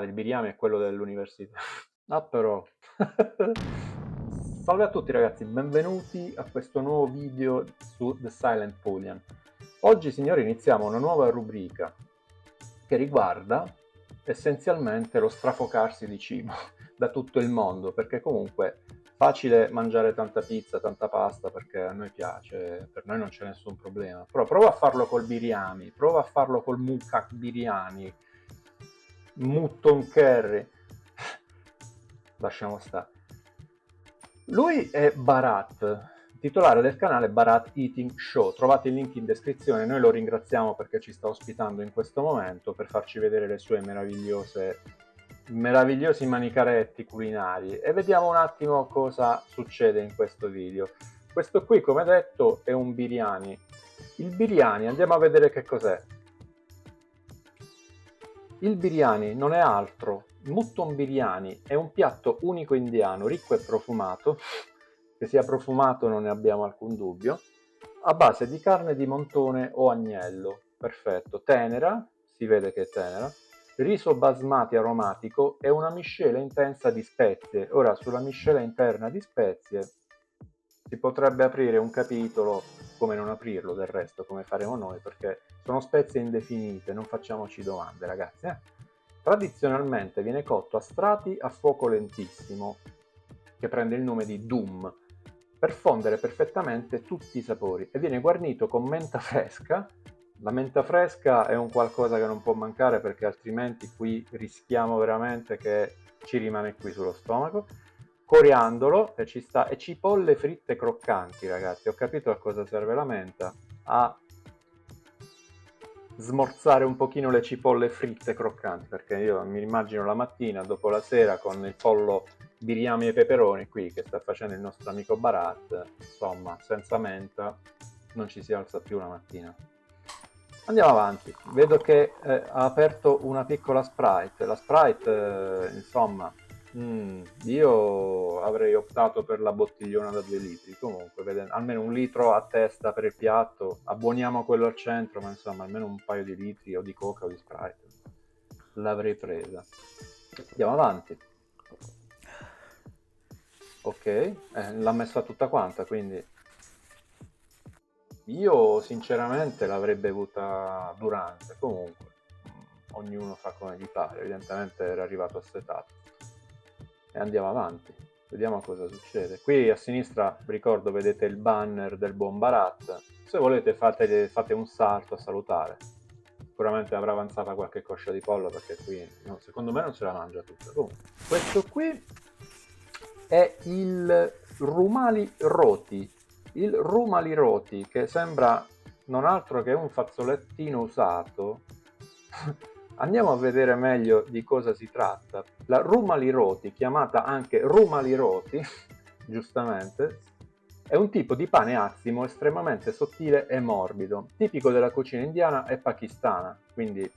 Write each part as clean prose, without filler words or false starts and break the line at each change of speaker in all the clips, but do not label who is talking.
Il Biriami è quello dell'università. Ah, però. Salve a tutti ragazzi, benvenuti a questo nuovo video su The Silent Polian. Oggi, signori, iniziamo una nuova rubrica che riguarda essenzialmente lo strafocarsi di cibo da tutto il mondo, perché comunque facile mangiare tanta pizza, tanta pasta, perché a noi piace, per noi non c'è nessun problema. Però prova a farlo col biryani, prova a farlo col mukak biryani, mutton curry. Lasciamo stare. Lui è Bharat, titolare del canale Bharat Eating Show. Trovate il link in descrizione. Noi lo ringraziamo perché ci sta ospitando in questo momento per farci vedere le sue meravigliosi manicaretti culinari. E vediamo un attimo cosa succede in questo video. Questo qui, come detto, è un biryani. Il biryani, andiamo a vedere che cos'è. Il biryani non è altro, mutton biryani è un piatto unico indiano, ricco e profumato, che sia profumato non ne abbiamo alcun dubbio, a base di carne di montone o agnello, perfetto, tenera, si vede che è tenera, riso basmati aromatico e una miscela intensa di spezie. Ora, sulla miscela interna di spezie si potrebbe aprire un capitolo, come non aprirlo del resto, come faremo noi, perché sono spezie indefinite, non facciamoci domande, ragazzi. Tradizionalmente viene cotto a strati a fuoco lentissimo, che prende il nome di dum, per fondere perfettamente tutti i sapori e viene guarnito con menta fresca. La menta fresca è un qualcosa che non può mancare perché altrimenti qui rischiamo veramente che ci rimane qui sullo stomaco. Coriandolo e ci sta e cipolle fritte croccanti, ragazzi. Ho capito a cosa serve la menta, a smorzare un pochino le cipolle fritte croccanti, perché io mi immagino la mattina dopo la sera con il pollo biryani e peperoni qui che sta facendo il nostro amico Bharat, insomma, senza menta non ci si alza più la mattina. Andiamo avanti, vedo che ha aperto una piccola Sprite. La Sprite, insomma, io avrei optato per la bottigliona da 2 litri. Comunque, almeno 1 litro a testa per il piatto. Abboniamo quello al centro, ma insomma, almeno un paio di litri o di Coca o di Sprite l'avrei presa. Andiamo avanti. Ok, l'ha messa tutta quanta, quindi io sinceramente l'avrei bevuta durante, comunque, ognuno fa come gli pare, evidentemente era arrivato assetato. E andiamo avanti, vediamo cosa succede. Qui a sinistra, vi ricordo, vedete il banner del buon Bharat. Se volete fate un salto a salutare. Sicuramente avrà avanzata qualche coscia di pollo perché qui, no, secondo me non se la mangia tutta. Comunque, questo qui è il Rumali Roti. Il Rumali Roti, che sembra non altro che un fazzolettino usato. Andiamo a vedere meglio di cosa si tratta. La Rumali Roti, chiamata anche Rumali Roti, giustamente, è un tipo di pane azimo estremamente sottile e morbido, tipico della cucina indiana e pakistana, quindi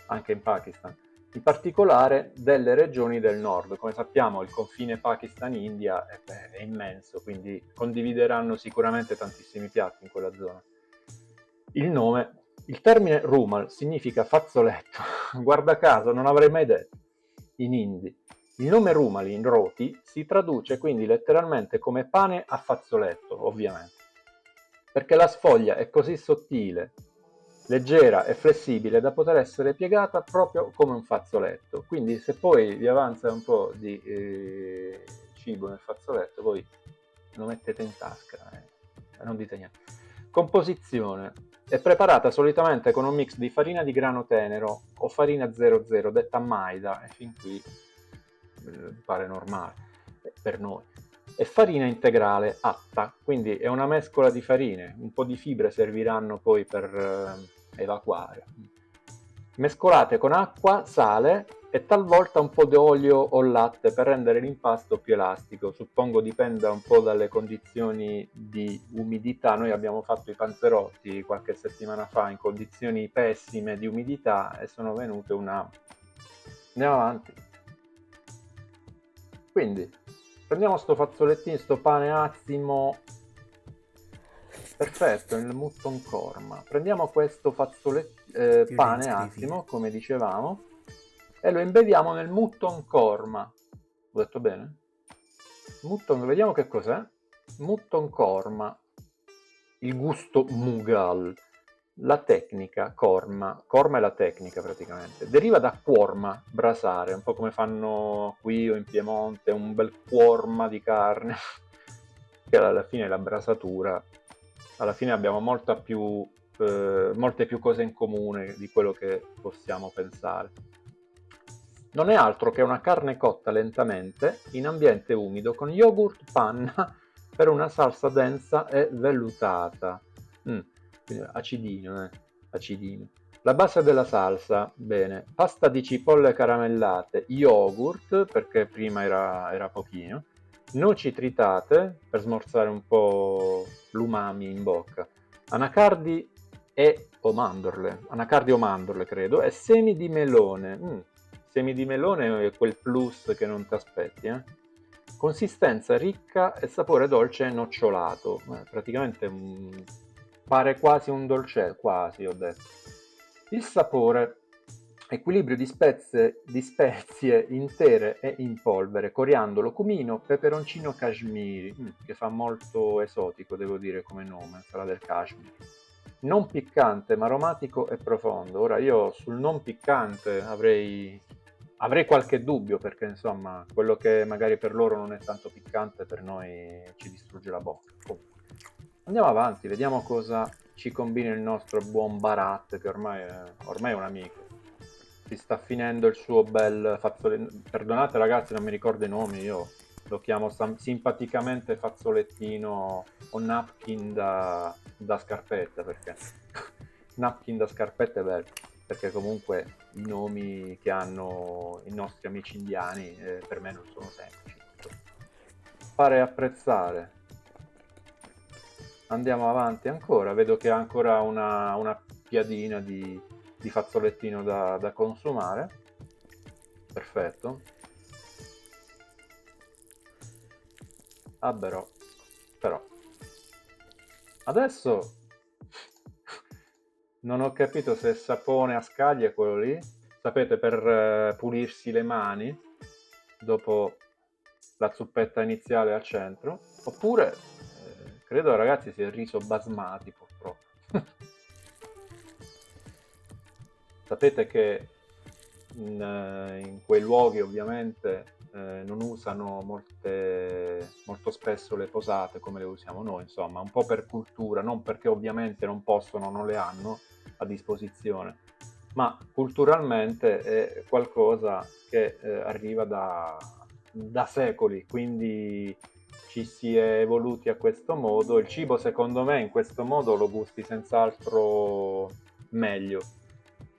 anche in Pakistan, in particolare delle regioni del nord. Come sappiamo il confine Pakistan-India è immenso, quindi condivideranno sicuramente tantissimi piatti in quella zona. Il termine Rumal significa fazzoletto, guarda caso non l'avrei mai detto, in hindi. Il nome Rumali in roti si traduce quindi letteralmente come pane a fazzoletto, ovviamente, perché la sfoglia è così sottile, leggera e flessibile da poter essere piegata proprio come un fazzoletto. Quindi se poi vi avanza un po' di cibo nel fazzoletto, voi lo mettete in tasca e non dite niente. Composizione. È preparata solitamente con un mix di farina di grano tenero o farina 00, detta maida, e fin qui pare normale per noi. E farina integrale atta, quindi è una mescola di farine, un po' di fibre serviranno poi per evacuare. Mescolate con acqua, sale e talvolta un po' di olio o latte per rendere l'impasto più elastico. Suppongo dipenda un po' dalle condizioni di umidità. Noi abbiamo fatto i panzerotti qualche settimana fa in condizioni pessime di umidità e sono venute una... Andiamo avanti. Quindi prendiamo sto fazzolettino, sto pane azimo, perfetto, il mutton korma. Prendiamo questo
Io li
pane
iscrivi.
azimo, come dicevamo, e lo imbeviamo nel mutton korma. Ho detto bene? Mutton, vediamo che cos'è. Mutton korma, il gusto mughal. La tecnica korma è la tecnica praticamente, deriva da quarma, brasare, un po' come fanno qui o in Piemonte, un bel quarma di carne, che alla fine è la brasatura. Alla fine abbiamo molte più cose in comune di quello che possiamo pensare. Non è altro che una carne cotta lentamente in ambiente umido con yogurt panna per una salsa densa e vellutata. Quindi acidino, acidino. La base della salsa, bene, pasta di cipolle caramellate, yogurt, perché prima era pochino, noci tritate per smorzare un po' l'umami in bocca, anacardi anacardi o mandorle credo, e semi di melone. Semi di melone è quel plus che non ti aspetti, eh? Consistenza ricca e sapore dolce e nocciolato. Praticamente pare quasi un dolce, quasi ho detto. Il sapore, equilibrio di spezie intere e in polvere, coriandolo, cumino, peperoncino kashmiri, che fa molto esotico, devo dire, come nome, sarà del Kashmir. Non piccante, ma aromatico e profondo. Ora io sul non piccante avrei qualche dubbio, perché insomma, quello che magari per loro non è tanto piccante, per noi ci distrugge la bocca. Comunque, andiamo avanti, vediamo cosa ci combina il nostro buon Bharat, che ormai è un amico. Si sta finendo il suo bel fazzolettino. Perdonate ragazzi, non mi ricordo i nomi, io lo chiamo simpaticamente fazzolettino o napkin da scarpetta, perché napkin da scarpetta è bello, perché comunque i nomi che hanno i nostri amici indiani per me non sono semplici. Fare apprezzare. Andiamo avanti ancora, vedo che ha ancora una piadina di fazzolettino da consumare. Perfetto. Ah, però. Adesso non ho capito se il sapone a scaglie è quello lì, sapete, per pulirsi le mani dopo la zuppetta iniziale al centro, oppure credo ragazzi sia il riso basmati purtroppo. Sapete che in quei luoghi ovviamente non usano molto spesso le posate come le usiamo noi, insomma, un po' per cultura, non perché ovviamente non possono, non le hanno a disposizione, ma culturalmente è qualcosa che arriva da secoli, quindi ci si è evoluti a questo modo. Il cibo secondo me in questo modo lo gusti senz'altro meglio.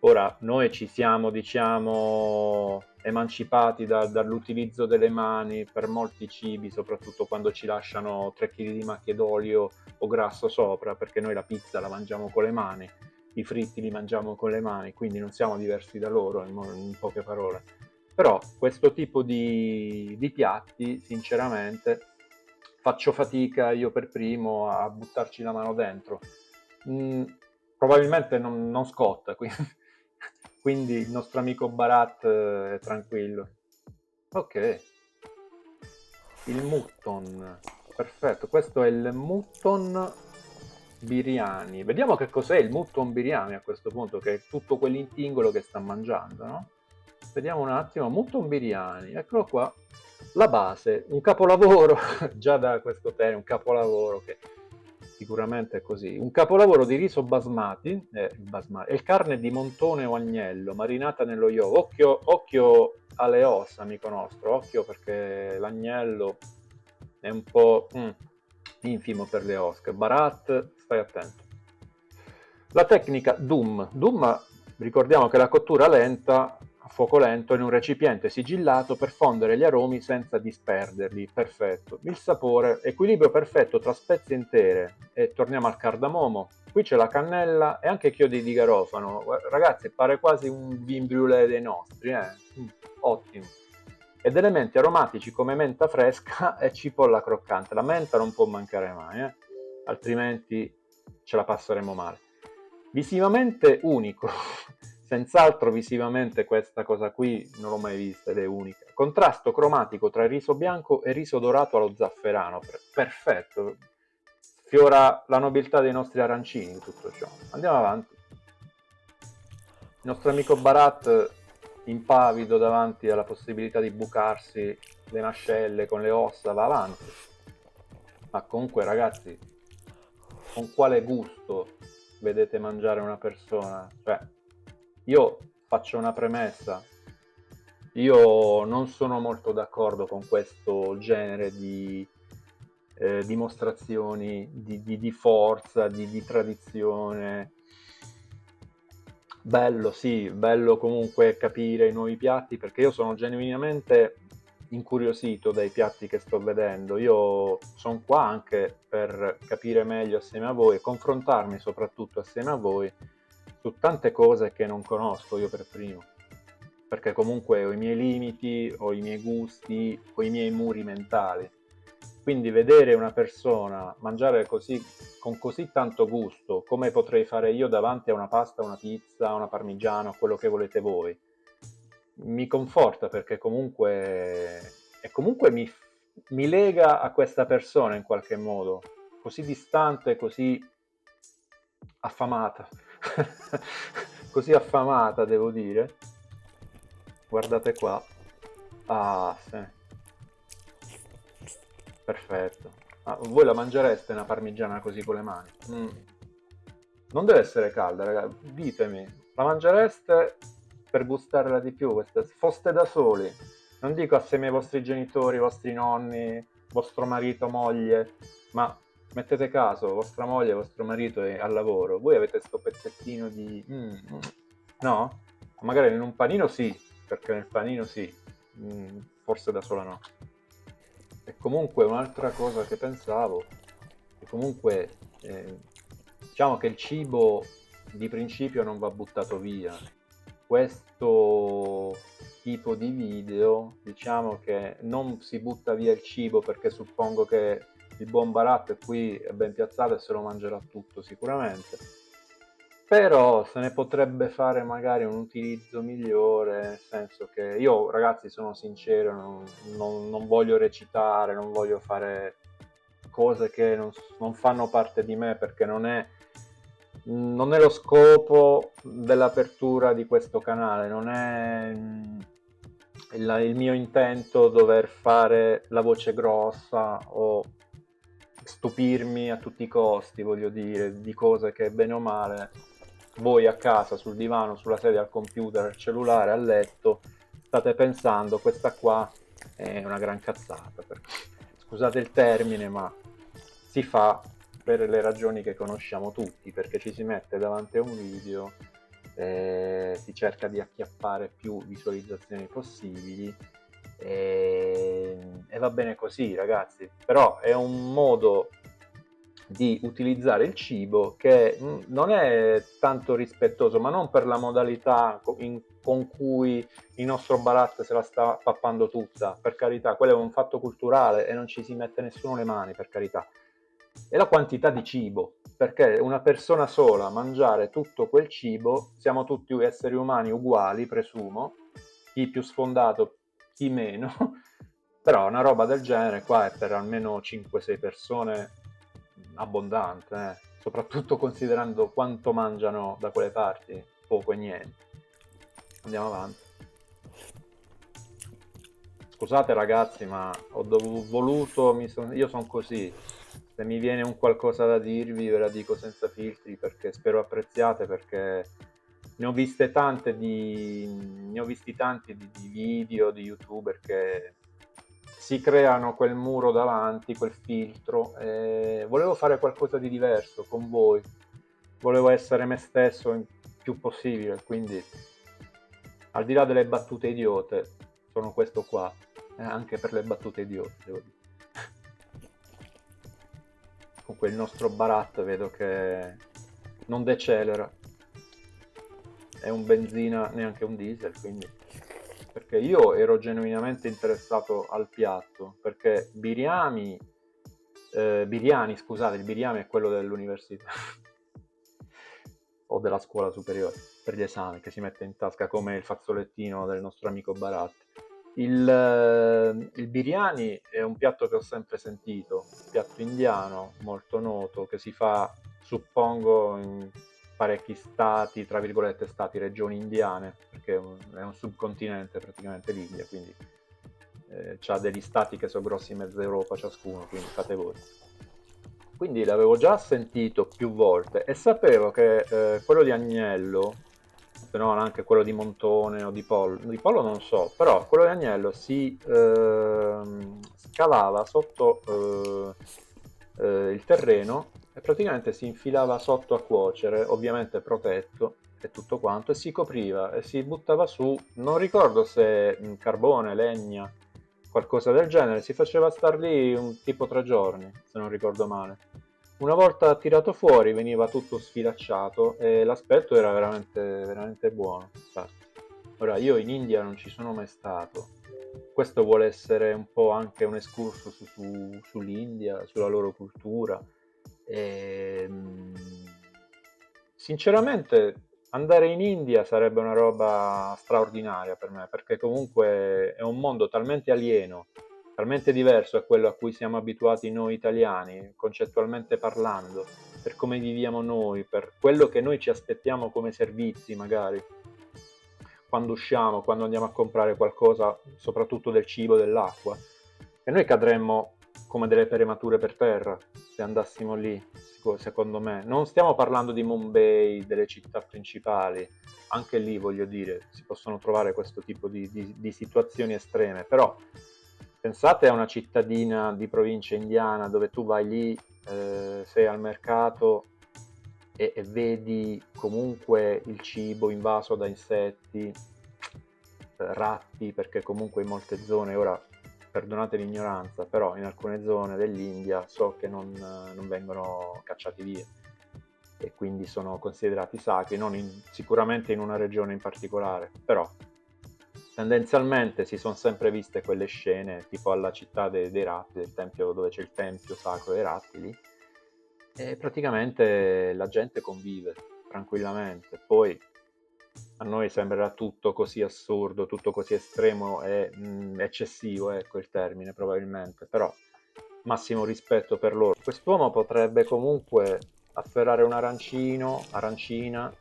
Ora, noi ci siamo, diciamo, emancipati dall'utilizzo delle mani per molti cibi, soprattutto quando ci lasciano 3 kg di macchie d'olio o grasso sopra, perché noi la pizza la mangiamo con le mani, i fritti li mangiamo con le mani, quindi non siamo diversi da loro, in poche parole. Però questo tipo di piatti, sinceramente, faccio fatica io per primo a buttarci la mano dentro. Mm, probabilmente non scotta, quindi il nostro amico Bharat è tranquillo. Ok, il mutton, perfetto, questo è il mutton biryani. Vediamo che cos'è il mutton biryani a questo punto, che è tutto quell'intingolo che sta mangiando, no? Vediamo un attimo, mutton biryani, eccolo qua. La base, un capolavoro, già da questo termine, un capolavoro che sicuramente è così. Un capolavoro di riso basmati e carne di montone o agnello marinata nello yogurt. Occhio alle ossa, amico nostro, occhio perché l'agnello è un po' infimo per le ossa. Bharat, stai attento. La tecnica Dum, ricordiamo che la cottura lenta a fuoco lento in un recipiente sigillato per fondere gli aromi senza disperderli. Perfetto. Il sapore, equilibrio perfetto tra spezie intere e torniamo al cardamomo. Qui c'è la cannella e anche chiodi di garofano. Ragazzi, pare quasi un vin brûlé dei nostri, eh? Ottimo. Ed elementi aromatici come menta fresca e cipolla croccante. La menta non può mancare mai, altrimenti ce la passeremo male. Visivamente unico, Senz'altro visivamente questa cosa qui non l'ho mai vista ed è unica. Contrasto cromatico tra riso bianco e riso dorato allo zafferano. Perfetto. Sfiora la nobiltà dei nostri arancini tutto ciò. Andiamo avanti. Il nostro amico Barat, impavido davanti alla possibilità di bucarsi le mascelle con le ossa, va avanti. Ma comunque, ragazzi, con quale gusto vedete mangiare una persona? Cioè, io faccio una premessa. Io non sono molto d'accordo con questo genere di dimostrazioni di forza, di tradizione. Bello, sì, bello comunque capire i nuovi piatti perché io sono genuinamente incuriosito dai piatti che sto vedendo. Io sono qua anche per capire meglio assieme a voi e confrontarmi soprattutto assieme a voi su tante cose che non conosco io per primo. Perché comunque ho i miei limiti, ho i miei gusti, ho i miei muri mentali. Quindi vedere una persona mangiare così, con così tanto gusto, come potrei fare io davanti a una pasta, una pizza, una parmigiana, quello che volete voi, mi conforta perché comunque, e comunque mi lega a questa persona in qualche modo, così distante, così affamata, così affamata devo dire. Guardate qua. Ah, sì. Perfetto. Ah, voi la mangereste una parmigiana così con le mani? Non deve essere calda, raga. Ditemi, la mangereste per gustarla di più? Foste da soli. Non dico assieme ai vostri genitori, ai vostri nonni, vostro marito, moglie, ma mettete caso, vostra moglie, vostro marito è al lavoro. Voi avete sto pezzettino di... no? Magari in un panino sì, perché nel panino sì. Forse da sola no. E comunque un'altra cosa che pensavo, che comunque diciamo che il cibo di principio non va buttato via. Questo tipo di video, diciamo che non si butta via il cibo perché suppongo che il buon Barat è qui è ben piazzato e se lo mangerà tutto sicuramente. Però se ne potrebbe fare magari un utilizzo migliore, nel senso che io, ragazzi, sono sincero, non voglio recitare, non voglio fare cose che non fanno parte di me perché non è lo scopo dell'apertura di questo canale, non è il mio intento dover fare la voce grossa o stupirmi a tutti i costi, voglio dire, di cose che bene o male voi a casa, sul divano, sulla sedia, al computer, al cellulare, al letto, state pensando, questa qua è una gran cazzata. Scusate il termine, ma si fa per le ragioni che conosciamo tutti, perché ci si mette davanti a un video, si cerca di acchiappare più visualizzazioni possibili e va bene così, ragazzi. Però è un modo di utilizzare il cibo che non è tanto rispettoso, ma non per la modalità con cui il nostro Barat se la sta pappando tutta, per carità, quello è un fatto culturale e non ci si mette nessuno le mani, per carità. È la quantità di cibo, perché una persona sola mangiare tutto quel cibo, siamo tutti esseri umani uguali, presumo, chi più sfondato, chi meno, però una roba del genere qua è per almeno 5-6 persone abbondante, soprattutto considerando quanto mangiano da quelle parti, poco e niente. Andiamo avanti. Scusate ragazzi, ma voluto, io sono così. Se mi viene un qualcosa da dirvi, ve la dico senza filtri perché spero apprezziate, perché ne ho visti tanti di video di youtuber che si creano quel muro davanti, quel filtro. E volevo fare qualcosa di diverso con voi, volevo essere me stesso il più possibile, quindi al di là delle battute idiote, sono questo qua, anche per le battute idiote, devo dire. Comunque il nostro Barat vedo che non decelera, è un benzina, neanche un diesel, quindi perché io ero genuinamente interessato al piatto, perché Biriani, scusate, il Biriani è quello dell'università o della scuola superiore. per gli esami, che si mette in tasca come il fazzolettino del nostro amico Baratti. Il biryani è un piatto che ho sempre sentito, un piatto indiano molto noto che si fa, suppongo, in parecchi stati, tra virgolette stati, regioni indiane, perché è un subcontinente praticamente l'India, quindi c'ha degli stati che sono grossi mezza Europa ciascuno, quindi fate voi. Quindi l'avevo già sentito più volte e sapevo che quello di agnello, se no anche quello di Montone o di pollo non so, però quello di agnello si scavava sotto il terreno e praticamente si infilava sotto a cuocere, ovviamente protetto e tutto quanto, e si copriva e si buttava su, non ricordo se carbone, legna, qualcosa del genere, si faceva star lì tipo 3 giorni, se non ricordo male. Una volta tirato fuori veniva tutto sfilacciato e l'aspetto era veramente, veramente buono. Infatti. Ora, io in India non ci sono mai stato. Questo vuole essere un po' anche un escursus sull'India, sulla loro cultura. E, sinceramente, andare in India sarebbe una roba straordinaria per me, perché comunque è un mondo talmente alieno, talmente diverso a quello a cui siamo abituati noi italiani, concettualmente parlando, per come viviamo noi, per quello che noi ci aspettiamo come servizi, magari, quando usciamo, quando andiamo a comprare qualcosa, soprattutto del cibo, dell'acqua, e noi cadremmo come delle premature per terra se andassimo lì, secondo me. Non stiamo parlando di Mumbai, delle città principali, anche lì voglio dire, si possono trovare questo tipo di situazioni estreme, però pensate a una cittadina di provincia indiana dove tu vai lì, sei al mercato e vedi comunque il cibo invaso da insetti, ratti, perché comunque in molte zone, ora perdonate l'ignoranza, però in alcune zone dell'India so che non vengono cacciati via e quindi sono considerati sacri, sicuramente in una regione in particolare, però tendenzialmente si sono sempre viste quelle scene, tipo alla città dei ratti, del tempio, dove c'è il tempio sacro dei ratti lì, e praticamente la gente convive tranquillamente. Poi a noi sembrerà tutto così assurdo, tutto così estremo e eccessivo, ecco il termine probabilmente, però massimo rispetto per loro. Quest'uomo potrebbe comunque afferrare un arancino, arancina,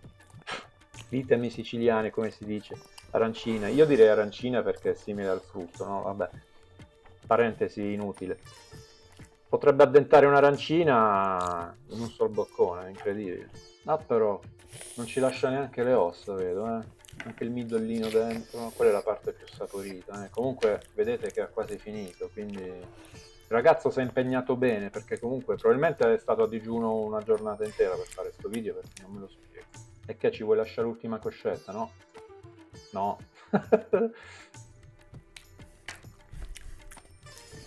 ditemi siciliani come si dice, arancina. Io direi arancina perché è simile al frutto, no? Vabbè, parentesi inutile. Potrebbe addentare un'arancina in un sol boccone, è incredibile. Ah però, non ci lascia neanche le ossa, vedo, eh. Anche il midollino dentro, quella è la parte più saporita. Comunque vedete che ha quasi finito, quindi il ragazzo si è impegnato bene, perché comunque probabilmente è stato a digiuno una giornata intera per fare questo video, perché non me lo spiego. E che ci vuoi lasciare l'ultima coscetta, no? No.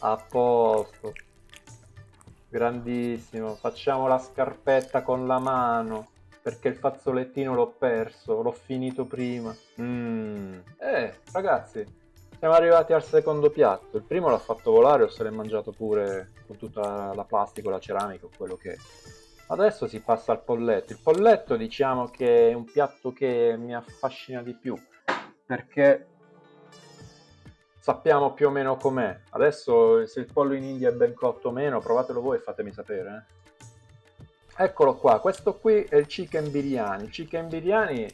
A posto. Grandissimo, facciamo la scarpetta con la mano perché il fazzolettino l'ho perso, l'ho finito prima. Ragazzi, siamo arrivati al secondo piatto. Il primo l'ha fatto volare o se l'è mangiato pure con tutta la plastica, la ceramica o quello che è. Adesso si passa al polletto. Il polletto diciamo che è un piatto che mi affascina di più perché sappiamo più o meno com'è. Adesso se il pollo in India è ben cotto o meno, provatelo voi e fatemi sapere. Eccolo qua, questo qui è il chicken biryani. Il chicken biryani,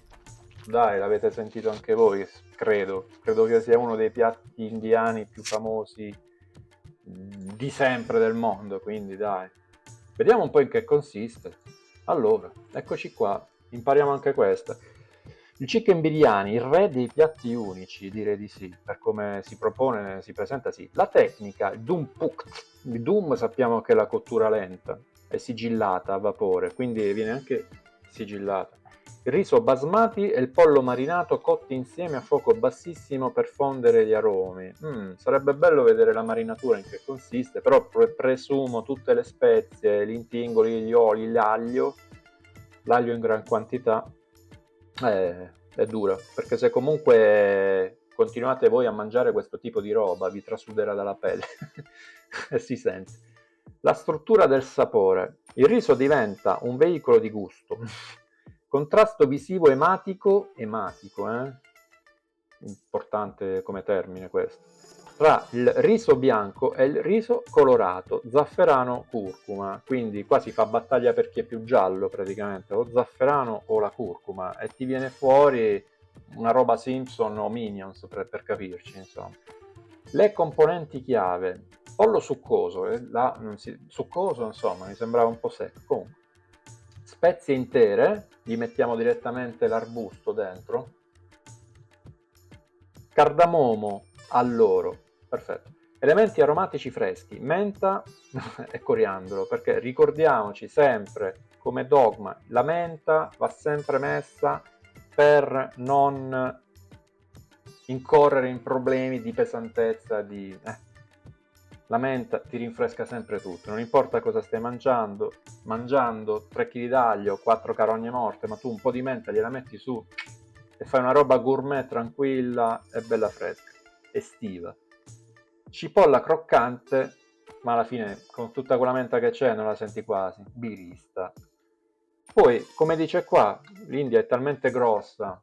dai, l'avete sentito anche voi, credo. Credo che sia uno dei piatti indiani più famosi di sempre del mondo, quindi dai. Vediamo un po' in che consiste. Allora, eccoci qua, impariamo anche questa. Il chicken biryani, il re dei piatti unici, direi di sì, per come si propone, si presenta sì. La tecnica, il dum pukt, il dum sappiamo che è la cottura lenta, è sigillata a vapore, quindi viene anche sigillata. Il riso basmati e il pollo marinato cotti insieme a fuoco bassissimo per fondere gli aromi. Sarebbe bello vedere la marinatura in che consiste, però presumo tutte le spezie, gli intingoli, gli oli, l'aglio in gran quantità, è dura, perché se comunque continuate voi a mangiare questo tipo di roba vi trasuderà dalla pelle e si sente. La struttura del sapore. Il riso diventa un veicolo di gusto Contrasto visivo ematico, importante come termine questo, tra il riso bianco e il riso colorato, zafferano curcuma, quindi qua si fa battaglia per chi è più giallo praticamente, o zafferano o la curcuma, e ti viene fuori una roba Simpson o Minions per capirci, insomma. Le componenti chiave: pollo succoso, succoso insomma, mi sembrava un po' secco, comunque. Spezie intere, gli mettiamo direttamente l'arbusto dentro, cardamomo alloro, perfetto. Elementi aromatici freschi, menta e coriandolo, perché ricordiamoci sempre, come dogma, la menta va sempre messa per non incorrere in problemi di pesantezza, la menta ti rinfresca sempre tutto, non importa cosa stai mangiando 3 kg d'aglio, 4 carogne morte, ma tu un po' di menta gliela metti su e fai una roba gourmet tranquilla e bella fresca, estiva. Cipolla croccante, ma alla fine con tutta quella menta che c'è non la senti quasi, birista. Poi, come dice qua, l'India è talmente grossa,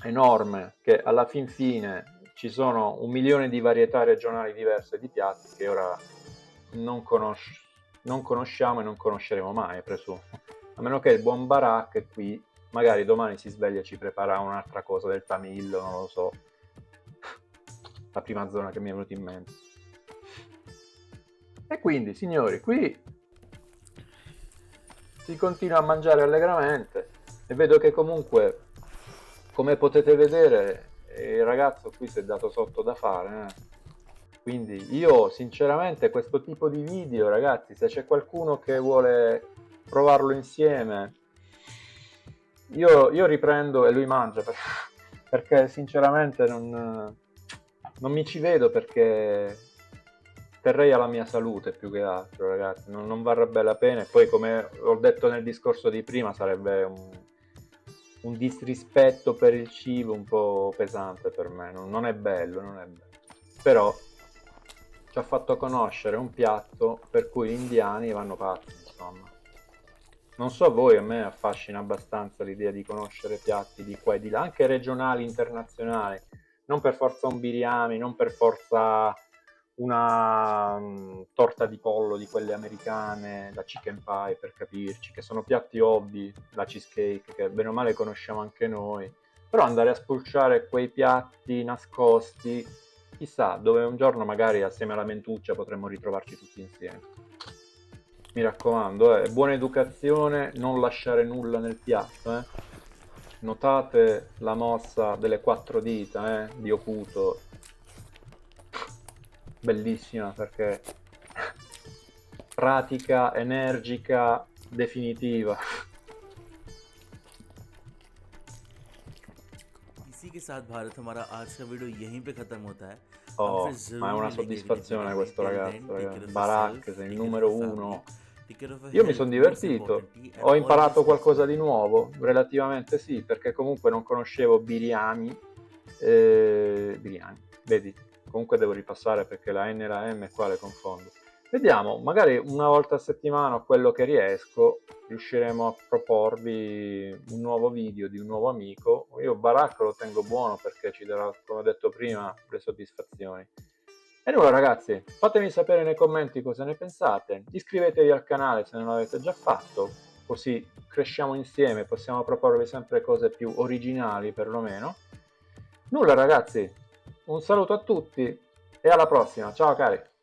enorme, che alla fin fine ci sono 1 milione di varietà regionali diverse di piatti che ora non conosciamo e non conosceremo mai, presumo. A meno che il buon Barak qui magari domani si sveglia e ci prepara un'altra cosa del Tamil, non lo so. La prima zona che mi è venuta in mente. E quindi, signori, qui si continua a mangiare allegramente e vedo che comunque, come potete vedere, il ragazzo qui si è dato sotto da fare. Quindi io sinceramente questo tipo di video, ragazzi, se c'è qualcuno che vuole provarlo insieme, io riprendo e lui mangia, perché sinceramente non mi ci vedo, perché terrei alla mia salute più che altro, ragazzi, non varrebbe la pena. E poi, come ho detto nel discorso di prima, sarebbe un disrispetto per il cibo un po' pesante per me, non è bello, non è bello. Però ci ha fatto conoscere un piatto per cui gli indiani vanno pazzi, insomma. Non so voi, a me affascina abbastanza l'idea di conoscere piatti di qua e di là, anche regionali, internazionali, non per forza un biryani, non per forza una torta di pollo di quelle americane, la chicken pie per capirci, che sono piatti ovvi, la cheesecake che bene o male conosciamo anche noi, però andare a spulciare quei piatti nascosti, chissà, dove un giorno magari assieme alla mentuccia potremmo ritrovarci tutti insieme. Mi raccomando, buona educazione, non lasciare nulla nel piatto. Notate la mossa delle 4 dita di Okuto, bellissima perché pratica, energica, definitiva.
इसी के साथ भारत हमारा आज का वीडियो यहीं पे ख़त्म होता है। हम फिर
Oh, ma è
ज़रूर
una
मिलेंगे अगली
soddisfazione
वीडियो में।
questo
till
ragazzo,
then take
ragazzi.
Care of
Barak,
yourself,
sei il
take care of your
numero
family,
uno.
Take care of your
Io mi sono
health most
divertito,
importantly and
ho
always
imparato qualcosa di
flexible.
nuovo, relativamente sì, perché comunque non conoscevo biryani. Biryani, vedi, comunque devo ripassare perché la N e la M qua le confondo. Vediamo, magari una volta a settimana o quello che riesco, riusciremo a proporvi un nuovo video di un nuovo amico. Io Barak lo tengo buono perché ci darà, come ho detto prima, le soddisfazioni. E nulla ragazzi, fatemi sapere nei commenti cosa ne pensate, iscrivetevi al canale se non l'avete già fatto, così cresciamo insieme, possiamo proporvi sempre cose più originali perlomeno. Nulla ragazzi, un saluto a tutti e alla prossima, ciao cari!